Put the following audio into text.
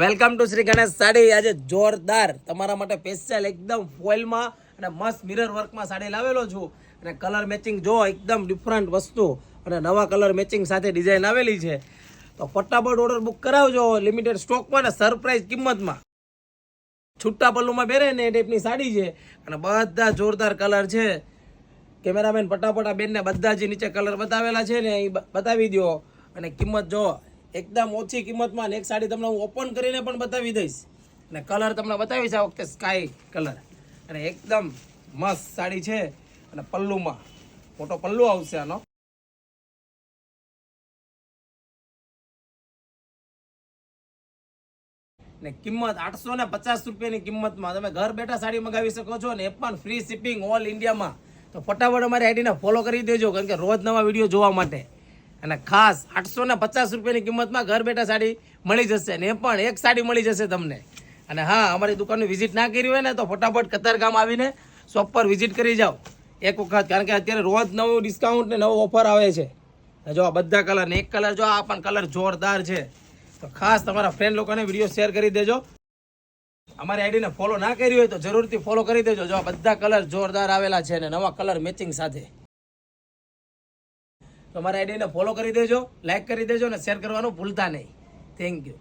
Welcome to Shri Ganesh sari. આજે જોરદાર તમારા માટે સ્પેશિયલ એકદમ ફોઇલમાં અને મસ્ત મિરર વર્કમાં સાડી લાવેલો છું. અને કલર મેચિંગ જો એકદમ ડિફરન્ટ વસ્તુ અને નવા કલર મેચિંગ સાથે ડિઝાઇન આવેલી છે. તો ફટાફટ ઓર્ડર બુક કરાવજો લિમિટેડ સ્ટોકમાં ને સરપ્રાઈઝ કિંમતમાં. છૂટા પલ્લુમાં પહેરે ને એ ટાઈપની સાડી છે અને બધા જોરદાર કલર છે. કેમેરામેન ફટાફટ આ બેનને બધા જે નીચે કલર બતાવેલા છે ને એ બતાવી દો. અને કિંમત જો એકદમ ઓછી કિંમતમાં એક સાડી તમને હું ઓપન કરીને પણ બતાવી દઈશ. અને કલર તમને બતાવીશ આ વખતે સ્કાય કલર અને એકદમ મસ્ત સાડી છે. અને પલ્લુમાં મોટો પલ્લુ આવશે આનો. ને કિંમત 850 રૂપિયાની કિંમતમાં તમે ઘર બેઠા સાડી મંગાવી શકો છો ને એ પણ ફ્રી શિપિંગ ઓલ ઇન્ડિયામાં. તો ફટાફટ અમારી આઈડીને ફોલો કરી દેજો કારણ કે રોજ નવા વિડીયો જોવા માટે. અને ખાસ 850 રૂપિયાની કિંમતમાં ઘર બેઠા સાડી મળી જશે ને એ પણ એક સાડી મળી જશે તમને. અને હા, અમારી દુકાનની વિઝિટ ના કરી હોય ને તો ફટાફટ કતારગામ આવીને શોપ પર વિઝિટ કરી જાઓ એક વખત, કારણ કે અત્યારે રોજ નવું ડિસ્કાઉન્ટ ને નવો ઓફર આવે છે. જો આ બધા કલર ને એક કલર જો આ પણ કલર જોરદાર છે. તો ખાસ તમારા ફ્રેન્ડ લોકોને વિડીયો શેર કરી દેજો. અમારી આઈડીને ફોલો ના કરી હોય તો જરૂરથી ફોલો કરી દેજો. જો આ બધા કલર જોરદાર આવેલા છે ને નવા કલર મેચિંગ સાથે. તો અમારી આઈડીને ફોલો કરી દેજો, લાઈક કરી દેજો અને શેર કરવાનું ભૂલતા નહીં. Thank you.